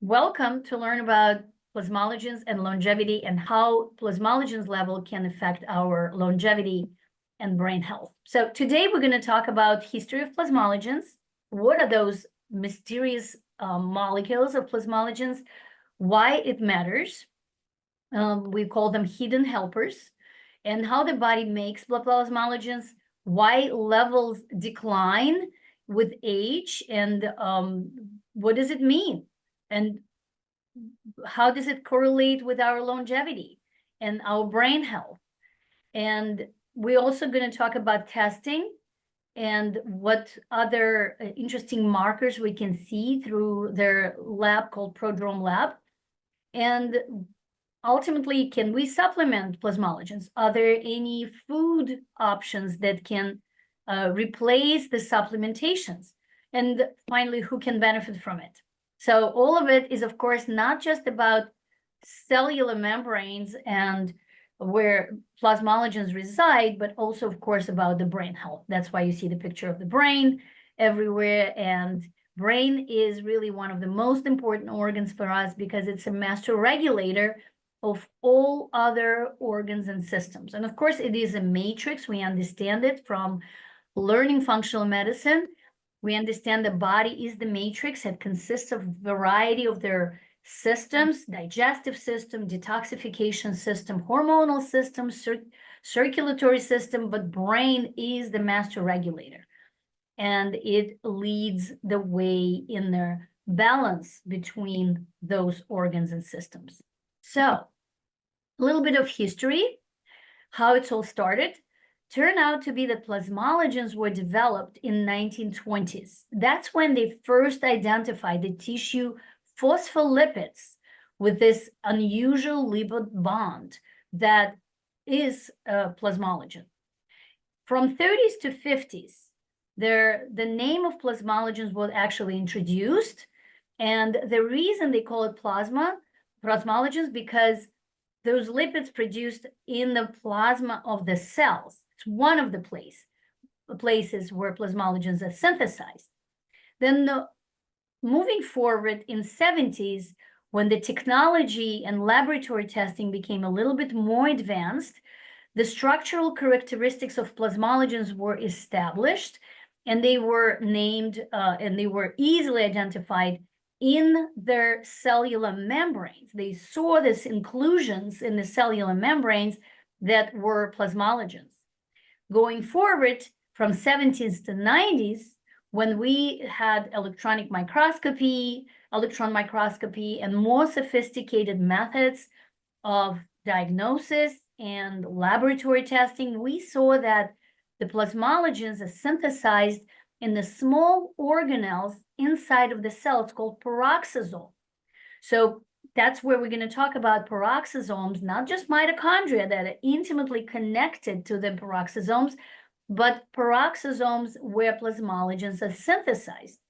Welcome to learn about plasmalogens and longevity and how plasmalogens level can affect our longevity and brain health. So today we're going to talk about history of plasmalogens. What are those mysterious molecules of plasmalogens? Why it matters. We call them hidden helpers, and how the body makes plasmalogens, why levels decline with age, and what does it mean? And how does it correlate with our longevity and our brain health? And we're also going to talk about testing and what other interesting markers we can see through their lab called Prodrome Lab. And ultimately, can we supplement plasmalogens? Are there any food options that can replace the supplementations? And finally, who can benefit from it? So all of it is, of course, not just about cellular membranes and where plasmalogens reside, but also, of course, about the brain health. That's why you see the picture of the brain everywhere. And brain is really one of the most important organs for us because it's a master regulator of all other organs and systems. And of course, it is a matrix. We understand it from learning functional medicine. We understand the body is the matrix. It consists of a variety of their systems: digestive system, detoxification system, hormonal system, circulatory system, but brain is the master regulator. And it leads the way in their balance between those organs and systems. So a little bit of history, how it's all started. Turned out to be that plasmalogens were developed in 1920s. That's when they first identified the tissue phospholipids with this unusual lipid bond that is a plasmalogen. From 30s to 50s, the name of plasmalogens was actually introduced. And the reason they call it plasmalogens, because those lipids produced in the plasma of the cells. It's one of the places where plasmalogens are synthesized. Then moving forward in 70s, when the technology and laboratory testing became a little bit more advanced, the structural characteristics of plasmalogens were established, and they were named and they were easily identified in their cellular membranes. They saw these inclusions in the cellular membranes that were plasmalogens. Going forward from 70s to 90s, when we had electron microscopy, and more sophisticated methods of diagnosis and laboratory testing, we saw that the plasmalogens are synthesized in the small organelles inside of the cell. It's called peroxisome. So that's where we're going to talk about peroxisomes, not just mitochondria that are intimately connected to the peroxisomes, but peroxisomes where plasmalogens are synthesized.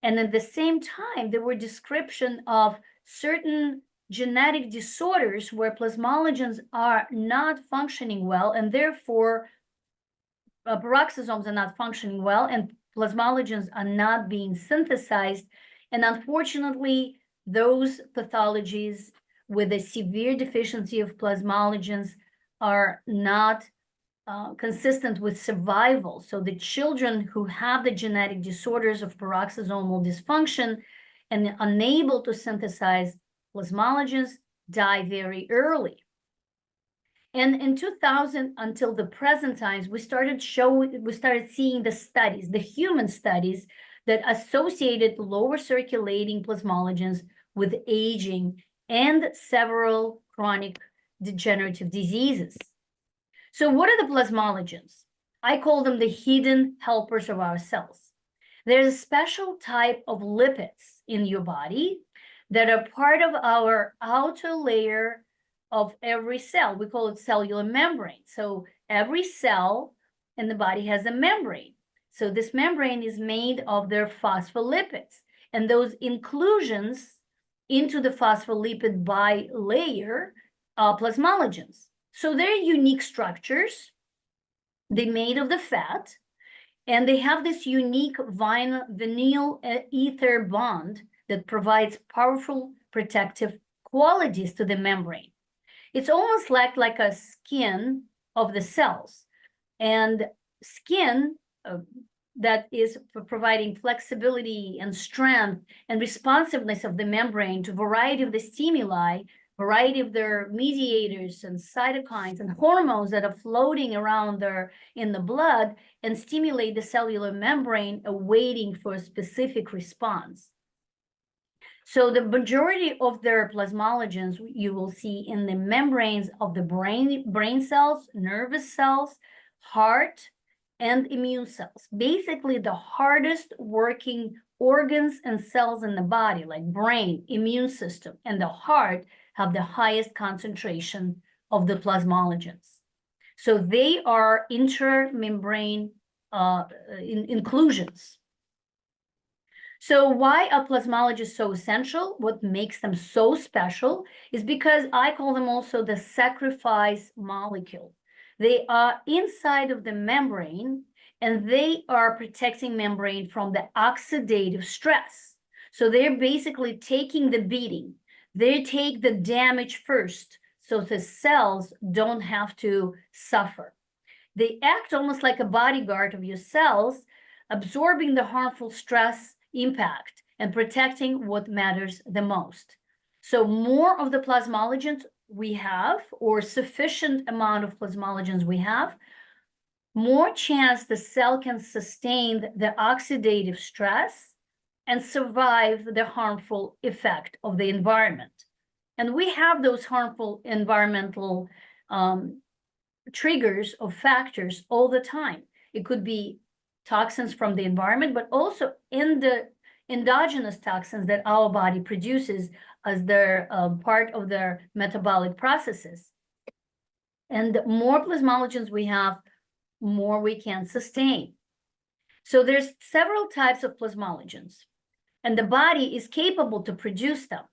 And at the same time, there were description of certain genetic disorders where plasmalogens are not functioning well, and therefore peroxisomes are not functioning well, and plasmalogens are not being synthesized. And unfortunately, those pathologies with a severe deficiency of plasmalogens are not consistent with survival. So the children who have the genetic disorders of peroxisomal dysfunction and unable to synthesize plasmalogens die very early. And in 2000 until the present times, we started seeing the studies, the human studies that associated lower circulating plasmalogens with aging and several chronic degenerative diseases. So what are the plasmalogens? I call them the hidden helpers of our cells. There's a special type of lipids in your body that are part of our outer layer of every cell. We call it cellular membrane. So every cell in the body has a membrane. So this membrane is made of their phospholipids, and those inclusions into the phospholipid bilayer are plasmalogens. So they're unique structures. They're made of the fat, and they have this unique vinyl ether bond that provides powerful protective qualities to the membrane. It's almost like a skin of the cells, and skin that is for providing flexibility and strength and responsiveness of the membrane to a variety of the stimuli, variety of their mediators and cytokines and hormones that are floating around there in the blood and stimulate the cellular membrane, awaiting for a specific response. So the majority of their plasmalogens you will see in the membranes of the brain cells, nervous cells, heart, and immune cells. Basically, the hardest working organs and cells in the body, like brain, immune system, and the heart, have the highest concentration of the plasmalogens. So they are intramembrane inclusions. So why are plasmalogens so essential? What makes them so special is because I call them also the sacrifice molecule. They are inside of the membrane, and they are protecting membrane from the oxidative stress. So they're basically taking the beating. They take the damage first, so the cells don't have to suffer. They act almost like a bodyguard of your cells, absorbing the harmful stress impact and protecting what matters the most. So more of the plasmalogens we have, or sufficient amount of plasmalogens we have, more chance the cell can sustain the oxidative stress and survive the harmful effect of the environment. And we have those harmful environmental triggers of factors all the time. It could be toxins from the environment, but also in the endogenous toxins that our body produces as their part of their metabolic processes. And the more plasmalogens we have, more we can sustain. So there's several types of plasmalogens, and the body is capable to produce them.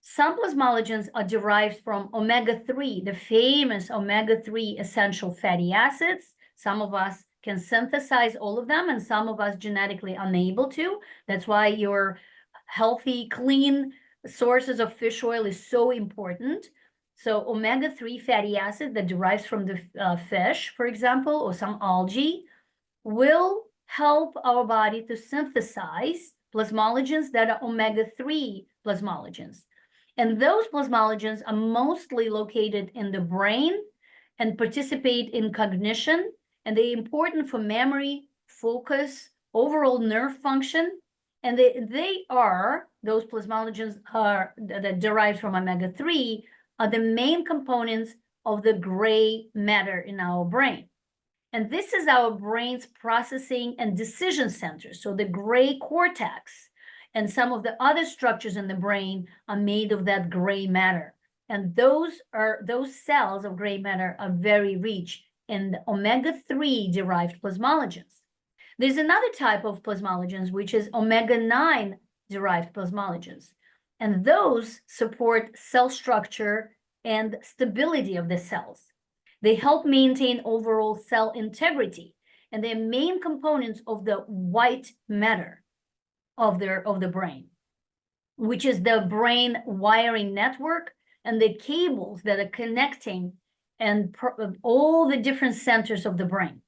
Some plasmalogens are derived from omega-3, the famous omega-3 essential fatty acids. Some of us can synthesize all of them, and some of us genetically unable to. That's why your healthy, clean sources of fish oil is so important. So omega-3 fatty acid that derives from the fish, for example, or some algae, will help our body to synthesize plasmalogens that are omega-3 plasmalogens. And those plasmalogens are mostly located in the brain and participate in cognition, and they're important for memory, focus, overall nerve function. And those plasmalogens that derive from omega-3 are the main components of the gray matter in our brain. And this is our brain's processing and decision center. So the gray cortex and some of the other structures in the brain are made of that gray matter. And those cells of gray matter are very rich in the omega-3 derived plasmalogens. There's another type of plasmalogens, which is omega-9 derived plasmalogens. And those support cell structure and stability of the cells. They help maintain overall cell integrity, and they're main components of the white matter of the brain, which is the brain wiring network and the cables that are connecting and all the different centers of the brain.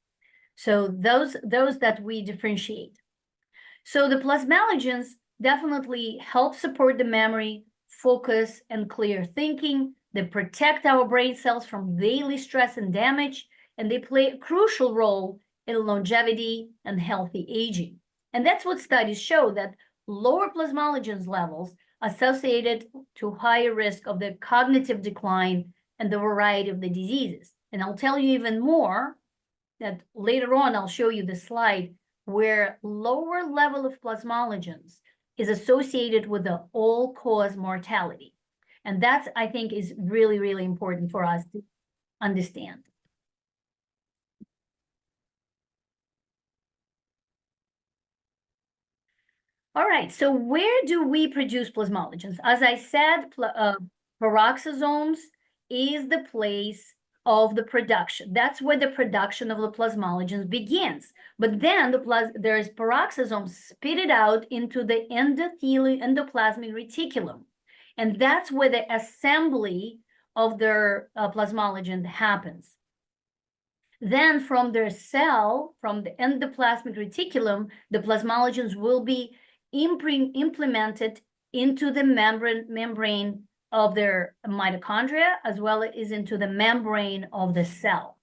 So those that we differentiate. So the plasmalogens definitely help support the memory, focus, and clear thinking. They protect our brain cells from daily stress and damage, and they play a crucial role in longevity and healthy aging. And that's what studies show, that lower plasmalogens levels associated to higher risk of the cognitive decline and the variety of the diseases. And I'll tell you even more that later on, I'll show you the slide where lower level of plasmalogens is associated with the all-cause mortality. And that's, I think, is really, really important for us to understand. All right, so where do we produce plasmalogens? As I said, peroxisomes is the place of the production. That's where the production of the plasmalogens begins. But then there's peroxisomes spit out into the endoplasmic reticulum. And that's where the assembly of their plasmalogen happens. Then from their cell, from the endoplasmic reticulum, the plasmalogens will be implemented into the membrane of their mitochondria, as well as into the membrane of the cell.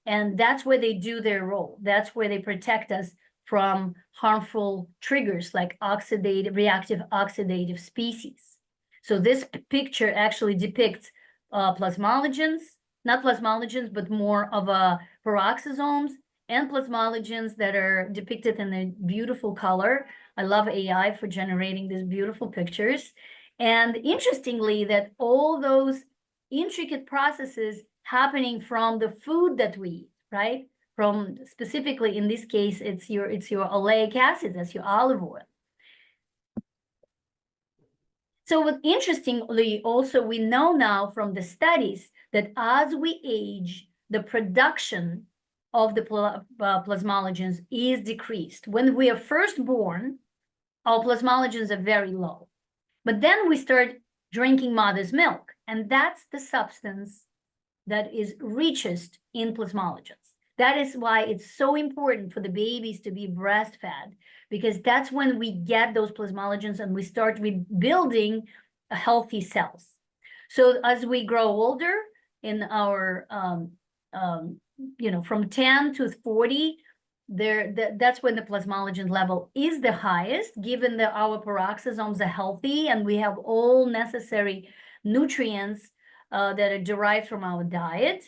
And that's where they do their role. That's where they protect us from harmful triggers like reactive oxidative species. So this picture actually depicts plasmalogens, not plasmalogens, but more of peroxisomes and plasmalogens that are depicted in a beautiful color. I love AI for generating these beautiful pictures. And interestingly, that all those intricate processes happening from the food that we eat, right? From specifically, in this case, it's your oleic acid, that's your olive oil. So what interestingly, also, we know now from the studies that as we age, the production of the plasmalogens is decreased. When we are first born, our plasmalogens are very low. But then we start drinking mother's milk, and that's the substance that is richest in plasmalogens. That is why it's so important for the babies to be breastfed, because that's when we get those plasmalogens and we start rebuilding healthy cells. So as we grow older in our, from 10 to 40, that's when the plasmalogen level is the highest, given that our peroxisomes are healthy and we have all necessary nutrients that are derived from our diet.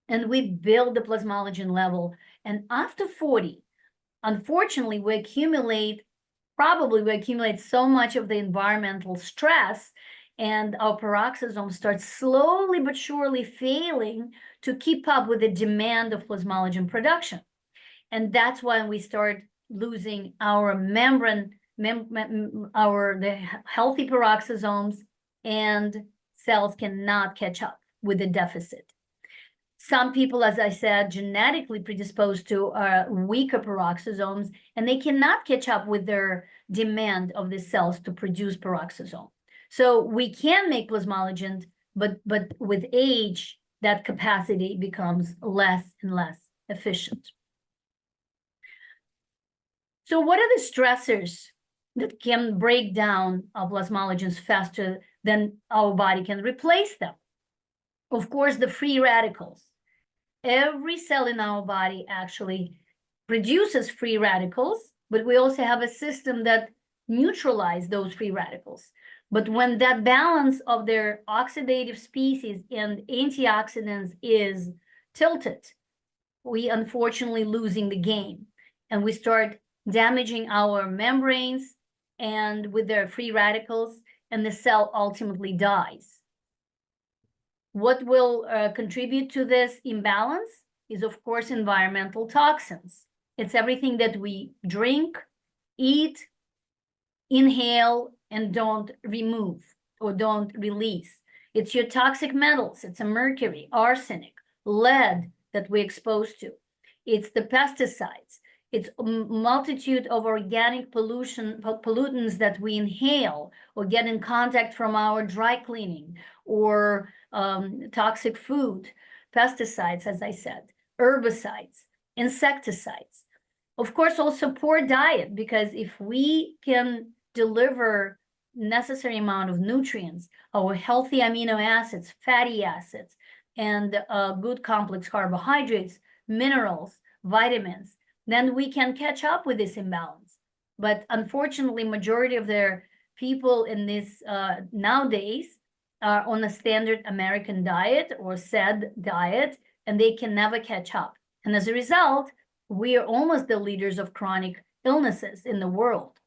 And we build the plasmalogen level. And after 40, unfortunately, we accumulate so much of the environmental stress, and our peroxisomes start slowly but surely failing to keep up with the demand of plasmalogen production. And that's when we start losing our membrane, the healthy peroxisomes, and cells cannot catch up with the deficit. Some people, as I said, genetically predisposed to weaker peroxisomes, and they cannot catch up with their demand of the cells to produce peroxisome. So we can make plasmalogen, but with age, that capacity becomes less and less efficient. So what are the stressors that can break down our plasmalogens faster than our body can replace them? Of course, the free radicals. Every cell in our body actually produces free radicals, but we also have a system that neutralizes those free radicals. But when that balance of their oxidative species and antioxidants is tilted, we unfortunately losing the game, and we start damaging our membranes and with their free radicals, and the cell ultimately dies. What will contribute to this imbalance is, of course, environmental toxins. It's everything that we drink, eat, inhale, and don't remove or don't release. It's your toxic metals. It's a mercury, arsenic, lead that we're exposed to. It's the pesticides. It's a multitude of organic pollutants that we inhale or get in contact from our dry cleaning, or toxic food, pesticides, as I said, herbicides, insecticides. Of course, also poor diet, because if we can deliver necessary amount of nutrients, our healthy amino acids, fatty acids, and good complex carbohydrates, minerals, vitamins, then we can catch up with this imbalance. But unfortunately, majority of their people in this nowadays are on a standard American diet or SAD diet, and they can never catch up. And as a result, we are almost the leaders of chronic illnesses in the world.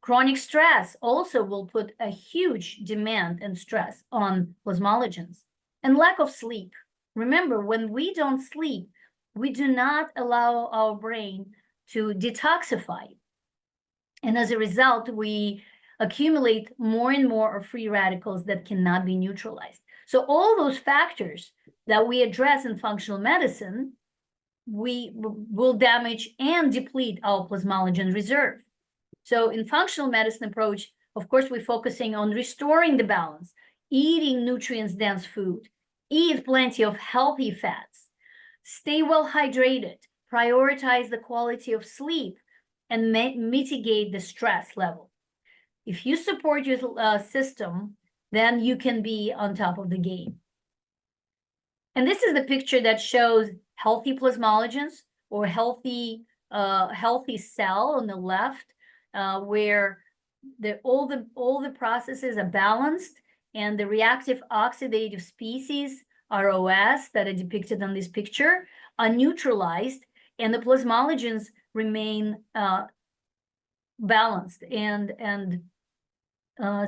Chronic stress also will put a huge demand and stress on plasmalogens. And lack of sleep. Remember, when we don't sleep, we do not allow our brain to detoxify. And as a result, we accumulate more and more of free radicals that cannot be neutralized. So all those factors that we address in functional medicine, we will damage and deplete our plasmalogen reserve. So in functional medicine approach, of course, we're focusing on restoring the balance, eating nutrients-dense food, eat plenty of healthy fats, stay well hydrated, prioritize the quality of sleep, and mitigate the stress level. If you support your system, then you can be on top of the game. And this is the picture that shows healthy plasmalogens, or healthy cell on the left, where all the processes are balanced, and the reactive oxidative species, ROS, that are depicted on this picture, are neutralized, and the plasmalogens remain balanced and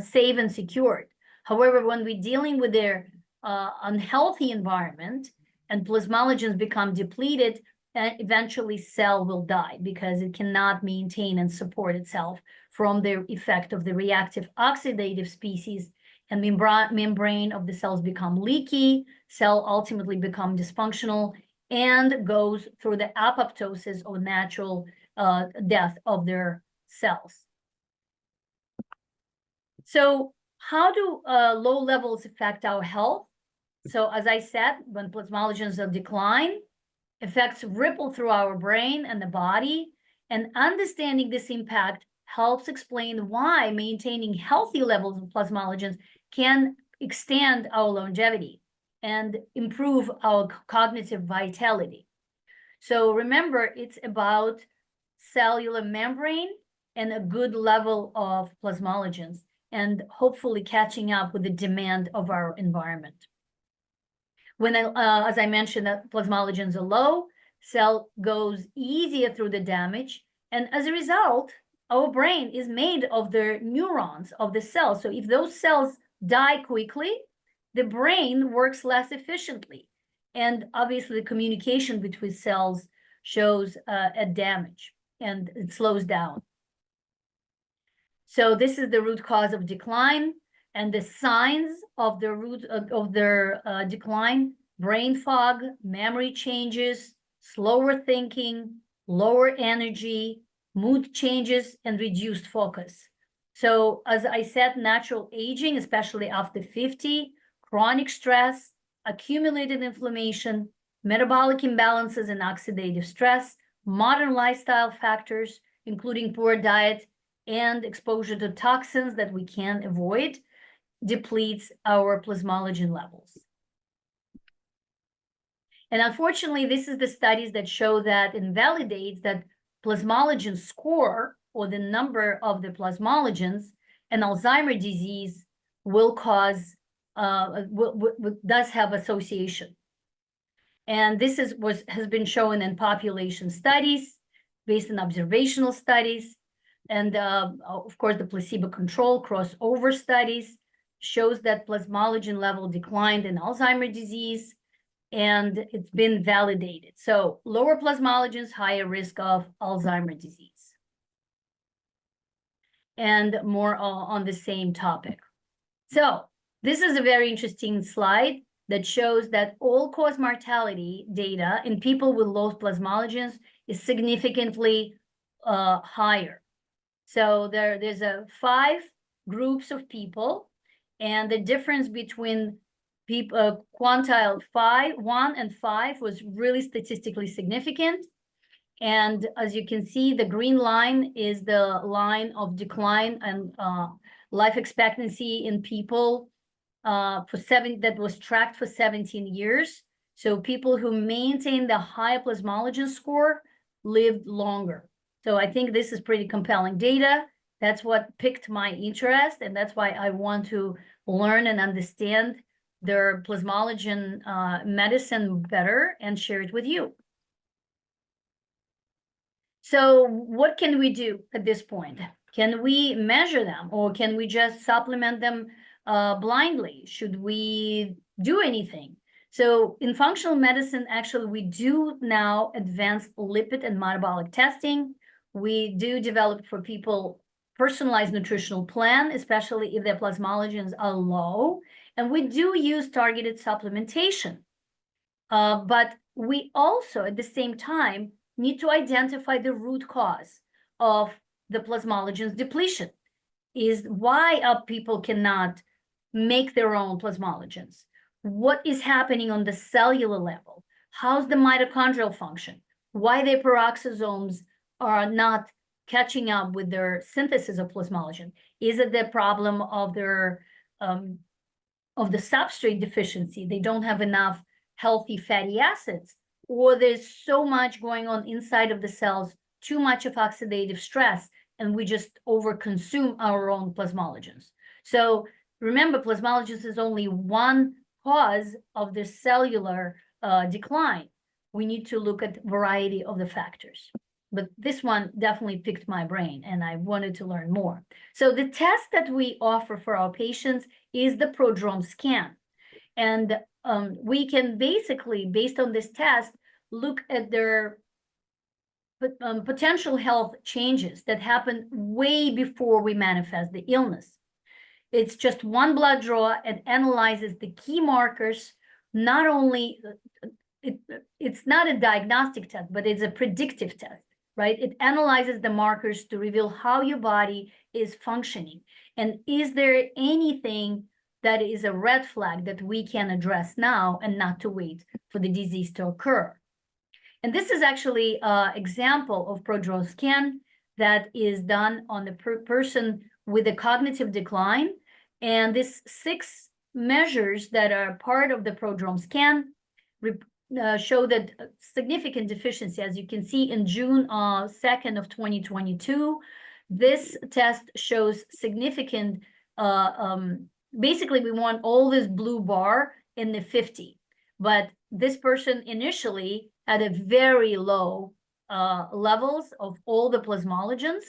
safe and secured. However, when we're dealing with their unhealthy environment and plasmalogens become depleted, eventually cell will die because it cannot maintain and support itself from the effect of the reactive oxidative species, and membrane of the cells become leaky, cell ultimately become dysfunctional, and goes through the apoptosis or natural death of their cells. So how do low levels affect our health? So as I said, when plasmalogens are decline, effects ripple through our brain and the body, and understanding this impact helps explain why maintaining healthy levels of plasmalogens can extend our longevity and improve our cognitive vitality. So remember, it's about cellular membrane and a good level of plasmalogens, and hopefully catching up with the demand of our environment. When, as I mentioned, that plasmalogens are low, cell goes easier through the damage, and as a result, our brain is made of the neurons of the cells. So if those cells die quickly, the brain works less efficiently, and obviously the communication between cells shows a damage, and it slows down. So this is the root cause of decline, and the signs of the root of their decline: brain fog, memory changes, slower thinking, lower energy, mood changes, and reduced focus. So as I said, natural aging, especially after 50, chronic stress, accumulated inflammation, metabolic imbalances and oxidative stress, modern lifestyle factors, including poor diet and exposure to toxins that we can't avoid, depletes our plasmalogen levels. And unfortunately, this is the studies that show that invalidates that plasmalogen score, or the number of the plasmalogens, and Alzheimer's disease will cause, does have association. And this has been shown in population studies, based on observational studies, and of course the placebo control crossover studies shows that plasmalogen level declined in Alzheimer's disease, and it's been validated. So lower plasmalogens, higher risk of Alzheimer's disease. And more on the same topic. So this is a very interesting slide that shows that all-cause mortality data in people with low plasmalogens is significantly higher. So there's 5 groups of people, and the difference between people quantile 1 and 5 was really statistically significant. And as you can see, the green line is the line of decline and life expectancy in people that was tracked for 17 years. So people who maintained the high plasmalogen score lived longer. So I think this is pretty compelling data. That's what piqued my interest, and that's why I want to learn and understand their plasmalogen medicine better and share it with you. So what can we do at this point? Can we measure them, or can we just supplement them blindly? Should we do anything? So in functional medicine, actually, we do now advanced lipid and metabolic testing. We do develop for people personalized nutritional plan, especially if their plasmalogens are low. And we do use targeted supplementation. But we also, at the same time, need to identify the root cause of the plasmalogens depletion. Is why people cannot make their own plasmalogens. What is happening on the cellular level? How's the mitochondrial function? Why their peroxisomes are not catching up with their synthesis of plasmalogen? Is it the problem of their of the substrate deficiency? They don't have enough healthy fatty acids, or there's so much going on inside of the cells, too much of oxidative stress, and we just overconsume our own plasmalogens. So remember, plasmalogens is only one cause of the cellular decline. We need to look at variety of the factors. But this one definitely piqued my brain, and I wanted to learn more. So the test that we offer for our patients is the prodrome scan. And we can basically, based on this test, look at their potential health changes that happen way before we manifest the illness. It's just one blood draw. It analyzes the key markers. Not only, it's not a diagnostic test, but it's a predictive test, right? It analyzes the markers to reveal how your body is functioning. And is there anything that is a red flag that we can address now and not to wait for the disease to occur? And this is actually an example of prodrome scan that is done on the person with a cognitive decline. And this 6 measures that are part of the prodrome scan show that significant deficiency. As you can see, in June 2nd of 2022, this test shows significant, basically we want all this blue bar in the 50, but this person initially had a very low levels of all the plasmalogens.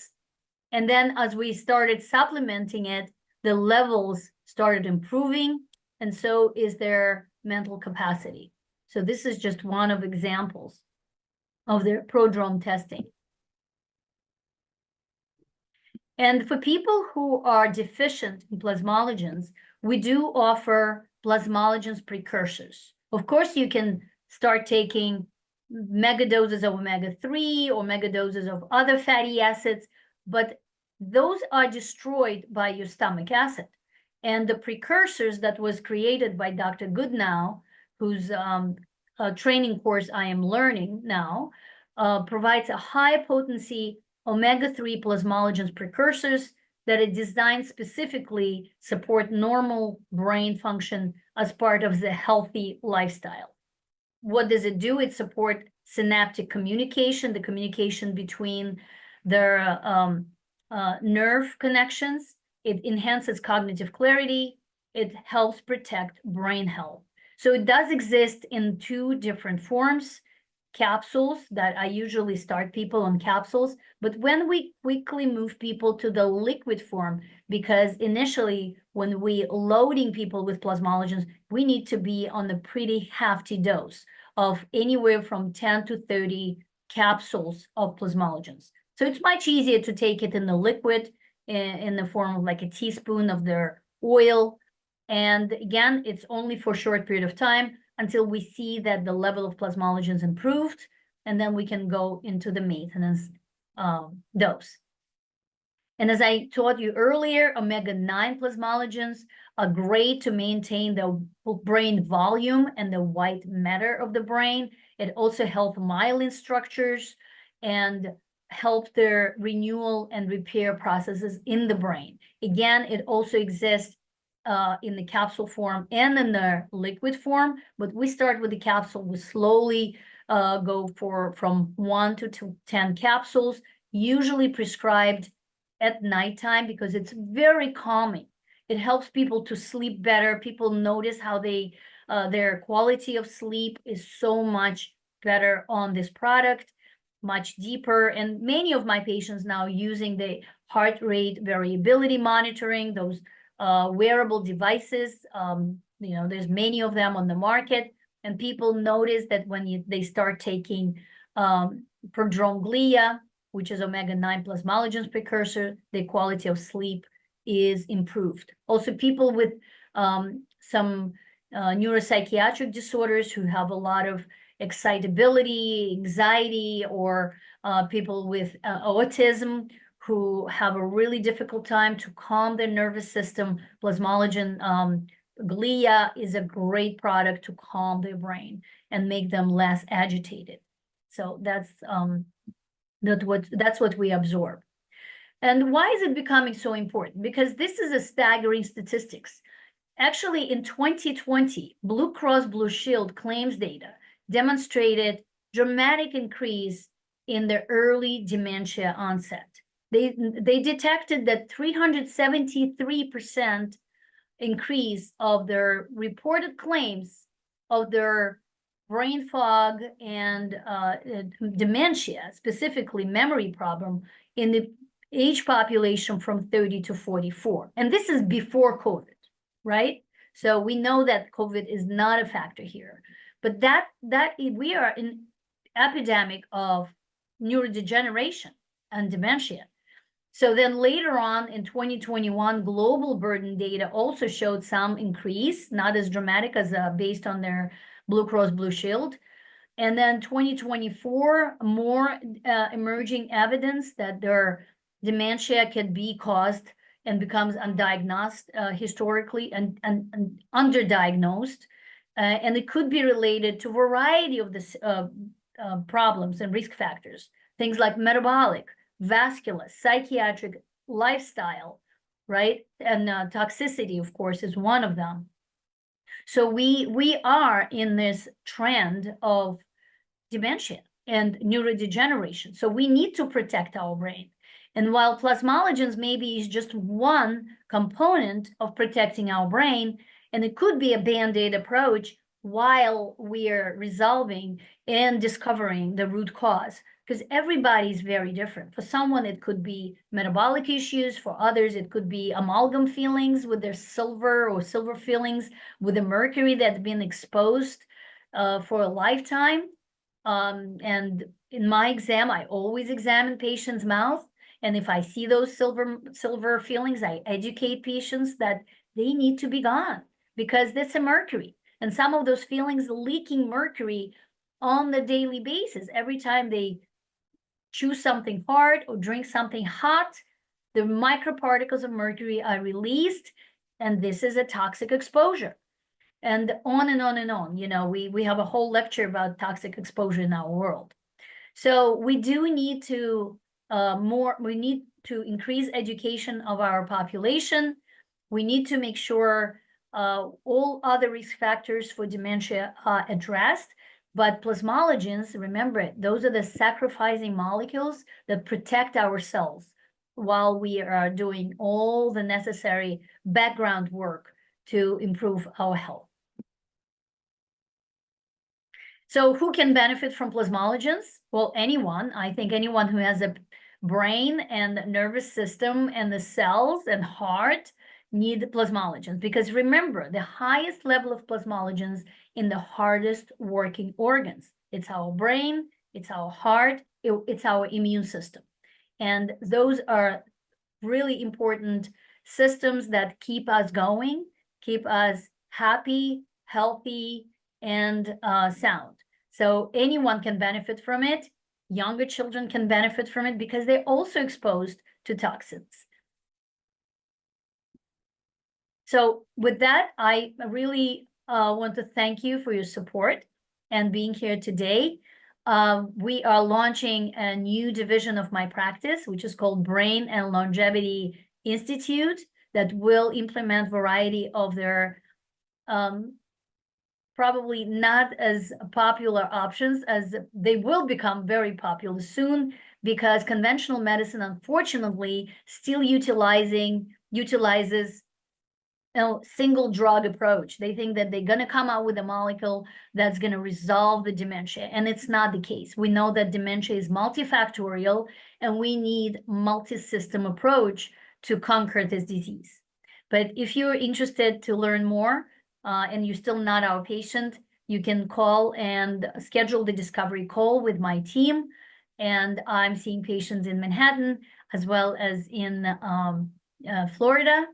And then as we started supplementing it, the levels started improving, and so is their mental capacity. So this is just one of examples of their prodrome testing. And for people who are deficient in plasmalogens, we do offer plasmalogens precursors. Of course, you can start taking mega doses of omega-3 or mega doses of other fatty acids, but those are destroyed by your stomach acid. And the precursors that was created by Dr. Goodnow, whose training course I am learning now, provides a high potency omega-3 plasmalogens precursors that are designed specifically support normal brain function as part of the healthy lifestyle. What does it do? It supports synaptic communication, the communication between their nerve connections. It enhances cognitive clarity. It helps protect brain health. So it does exist in 2 different forms. Capsules that I usually start people on capsules, but when we quickly move people to the liquid form, because initially when we loading people with plasmalogens, we need to be on a pretty hefty dose of anywhere from 10 to 30 capsules of plasmalogens. So it's much easier to take it in the liquid in the form of like a teaspoon of their oil. And again, it's only for a short period of time until we see that the level of plasmalogens improved, and then we can go into the maintenance dose. And as I taught you earlier, omega-9 plasmalogens are great to maintain the brain volume and the white matter of the brain. It also helps myelin structures and help their renewal and repair processes in the brain. Again, it also exists in the capsule form and in the liquid form, but we start with the capsule. We slowly go from 1 to 10 capsules, usually prescribed at nighttime because it's very calming. It helps people to sleep better. People notice how their quality of sleep is so much better on this product, much deeper. And many of my patients now using the heart rate variability monitoring, those wearable devices. There's many of them on the market, and people notice that when they start taking prodrome glia, which is omega-9 plasmalogens precursor, the quality of sleep is improved. Also, people with some neuropsychiatric disorders who have a lot of excitability, anxiety, or people with autism who have a really difficult time to calm their nervous system. Plasmalogen glia is a great product to calm their brain and make them less agitated. So that's what we absorb. And why is it becoming so important? Because this is a staggering statistics. Actually, in 2020, Blue Cross Blue Shield claims data demonstrated dramatic increase in the early dementia onset. They detected that 373% increase of their reported claims of their brain fog and dementia, specifically memory problem, in the age population from 30 to 44. And this is before COVID, right? So we know that COVID is not a factor here, but that we are in epidemic of neurodegeneration and dementia. So then later on in 2021, global burden data also showed some increase, not as dramatic as based on their Blue Cross Blue Shield. And then 2024, more emerging evidence that their dementia can be caused and becomes undiagnosed historically and underdiagnosed. And it could be related to a variety of this problems and risk factors, things like metabolic, vascular, psychiatric, lifestyle, right? And toxicity, of course, is one of them. So we are in this trend of dementia and neurodegeneration. So we need to protect our brain. And while plasmalogens maybe is just one component of protecting our brain, and it could be a band-aid approach while we are resolving and discovering the root cause, because everybody's very different. For someone, it could be metabolic issues. For others, it could be amalgam feelings with their silver or silver fillings with the mercury that's been exposed for a lifetime. And in my exam, I always examine patient's mouth. And if I see those silver fillings, I educate patients that they need to be gone because that's a mercury. And some of those feelings leaking mercury on the daily basis, every time they chew something hard or drink something hot, the microparticles of mercury are released, and this is a toxic exposure. And on and on and on. You know, we have a whole lecture about toxic exposure in our world. So we do need to we need to increase education of our population. We need to make sure all other risk factors for dementia are addressed. But plasmalogens, remember it, those are the sacrificing molecules that protect our cells while we are doing all the necessary background work to improve our health. So who can benefit from plasmalogens? Well, anyone. I think anyone who has a brain and nervous system and the cells and heart need plasmalogens, because remember, the highest level of plasmalogens in the hardest working organs. It's our brain, it's our heart, it's our immune system. And those are really important systems that keep us going, keep us happy, healthy, and sound. So anyone can benefit from it. Younger children can benefit from it because they're also exposed to toxins. So with that, I really want to thank you for your support and being here today. We are launching a new division of my practice, which is called Brain and Longevity Institute, that will implement variety of their probably not as popular options, as they will become very popular soon, because conventional medicine, unfortunately, still utilizes single drug approach. They think that they're going to come out with a molecule that's going to resolve the dementia, and it's not the case. We know that dementia is multifactorial, and we need multi-system approach to conquer this disease. But if you're interested to learn more, and you're still not our patient, you can call and schedule the discovery call with my team. And I'm seeing patients in Manhattan as well as in Florida.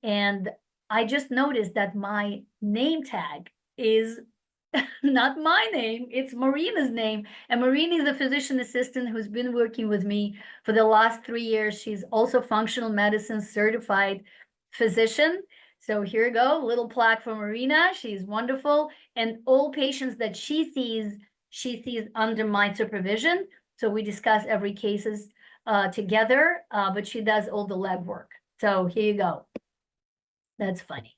And I just noticed that my name tag is not my name, it's Marina's name. And Marina is a physician assistant who's been working with me for the last 3 years. She's also functional medicine certified physician. So here you go, little plaque for Marina. She's wonderful. And all patients that she sees under my supervision. So we discuss every cases together, but she does all the legwork. So here you go. That's funny.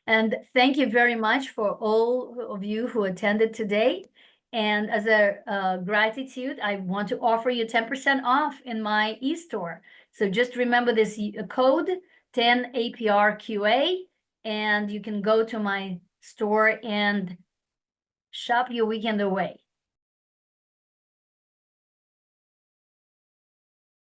And thank you very much for all of you who attended today. And as a gratitude, I want to offer you 10% off in my e-store. So just remember this code 10 APRQA, and you can go to my store and shop your weekend away.